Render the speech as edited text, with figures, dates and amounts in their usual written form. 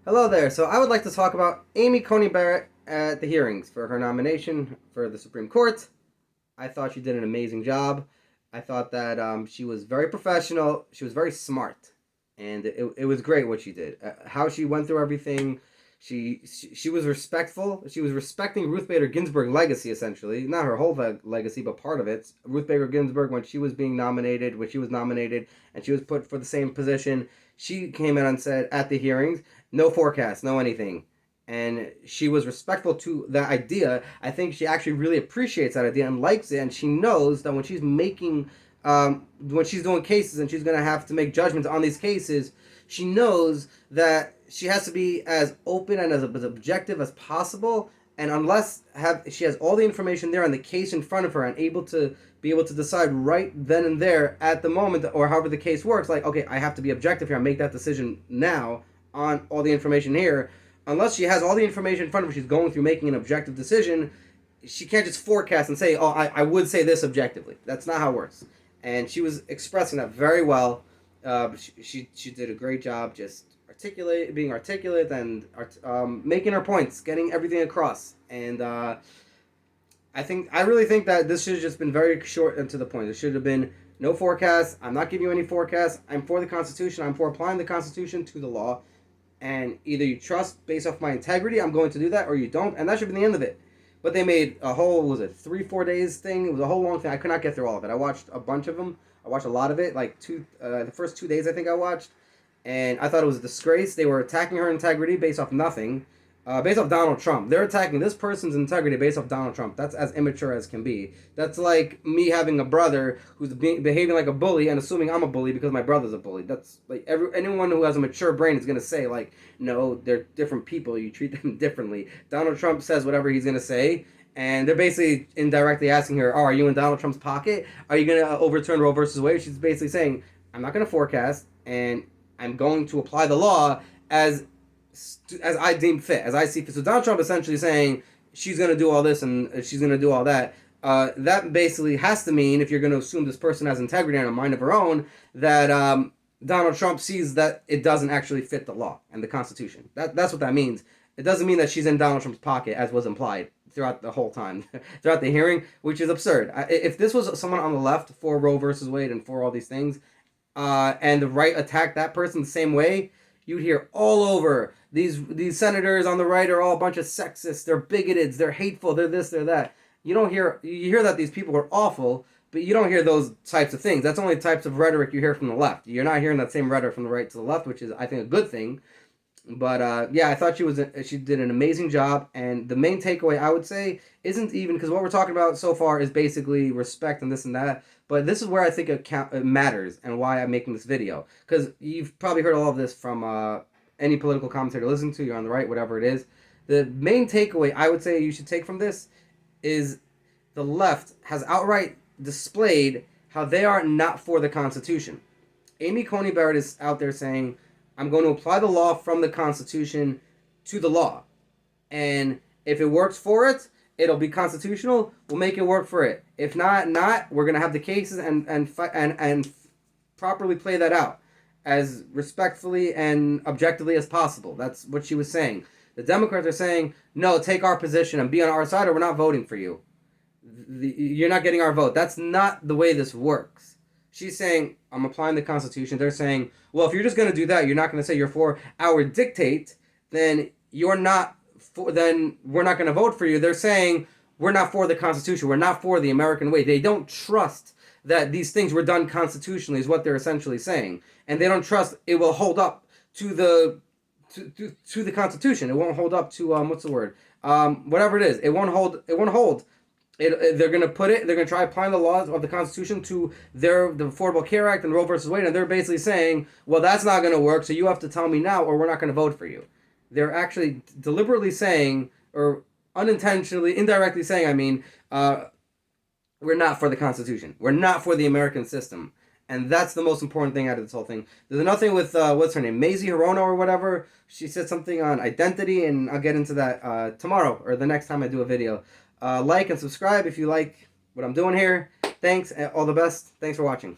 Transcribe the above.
Hello there. So I would like to talk about Amy Coney Barrett at the hearings for her nomination for the Supreme Court. I thought she did an amazing job. I thought that she was very professional. She was very smart, and it was great what she did. How she went through everything. She was respectful. She was respecting Ruth Bader Ginsburg's legacy, essentially. Not her whole legacy, but part of it. Ruth Bader Ginsburg, when she was nominated, and she was put for the same position, she came in and said at the hearings, no forecast, no anything. And she was respectful to that idea. I think she actually really appreciates that idea and likes it, and she knows that when she's when she's doing cases and she's going to have to make judgments on these cases, she knows that she has to be as open and as objective as possible. And unless she has all the information there and the case in front of her and able to decide right then and there at the moment, or however the case works, like, okay, I have to be objective here and make that decision now on all the information here. Unless she has all the information in front of her, she's going through making an objective decision. She can't just forecast and say, oh, I would say this objectively. That's not how it works. And she was expressing that very well. She did a great job just being articulate and making her points, getting everything across. And I really think that this should have just been very short and to the point. It should have been no forecast. I'm not giving you any forecast. I'm for the Constitution. I'm for applying the Constitution to the law. And either you trust based off my integrity, I'm going to do that, or you don't, and that should be the end of it. But they made a whole, was it 3-4 days thing? It was a whole long thing. I could not get through all of it. I watched a bunch of them. I watched a lot of it, like the first 2 days I think I watched, and I thought it was a disgrace. They were attacking her integrity based off nothing. Based off Donald Trump. They're attacking this person's integrity based off Donald Trump. That's as immature as can be. That's like me having a brother who's behaving like a bully and assuming I'm a bully because my brother's a bully. That's like anyone who has a mature brain is going to say, like, no, they're different people. You treat them differently. Donald Trump says whatever he's going to say, and they're basically indirectly asking her, oh, are you in Donald Trump's pocket? Are you going to overturn Roe versus Wade? She's basically saying, I'm not going to forecast, and I'm going to apply the law as I deem fit, as I see fit. So Donald Trump essentially saying she's going to do all this and she's going to do all that. That basically has to mean, if you're going to assume this person has integrity and a mind of her own, that Donald Trump sees that it doesn't actually fit the law and the Constitution. That's what that means. It doesn't mean that she's in Donald Trump's pocket, as was implied throughout the whole time, throughout the hearing, which is absurd. If this was someone on the left for Roe versus Wade and for all these things, and the right attacked that person the same way, you'd hear all over these senators on the right are all a bunch of sexists, they're bigoted, they're hateful, they're this, they're that. You hear that these people are awful, but you don't hear those types of things. That's only types of rhetoric you hear from the left. You're not hearing that same rhetoric from the right to the left, which is, I think, a good thing. But yeah, I thought she did an amazing job, and the main takeaway I would say isn't even, because what we're talking about so far is basically respect and this and that, but this is where I think it matters and why I'm making this video, because you've probably heard all of this from any political commentator listen to, you're on the right, whatever it is. The main takeaway I would say you should take from this is the left has outright displayed how they are not for the Constitution. Amy Coney Barrett is out there saying, I'm going to apply the law from the Constitution to the law. And if it works for it, it'll be constitutional. We'll make it work for it. If not, we're going to have the cases and properly play that out as respectfully and objectively as possible. That's what she was saying. The Democrats are saying, no, take our position and be on our side or we're not voting for you. You're not getting our vote. That's not the way this works. She's saying, I'm applying the Constitution. They're saying, well, if you're just going to do that, you're not going to say you're for our dictate, then we're not going to vote for you. They're saying, we're not for the Constitution. We're not for the American way. They don't trust that these things were done constitutionally, is what they're essentially saying. And they don't trust it will hold up to the Constitution. It won't hold up to, what's the word? Whatever it is. It won't hold. They're going to try applying the laws of the Constitution to the Affordable Care Act and Roe versus Wade, and they're basically saying, well, that's not going to work, so you have to tell me now or we're not going to vote for you. They're actually deliberately saying, or unintentionally, indirectly saying, we're not for the Constitution. We're not for the American system. And that's the most important thing out of this whole thing. There's another thing with, what's her name, Mazie Hirono or whatever. She said something on identity, and I'll get into that tomorrow or the next time I do a video. Like and subscribe if you like what I'm doing here. Thanks, all the best. Thanks for watching.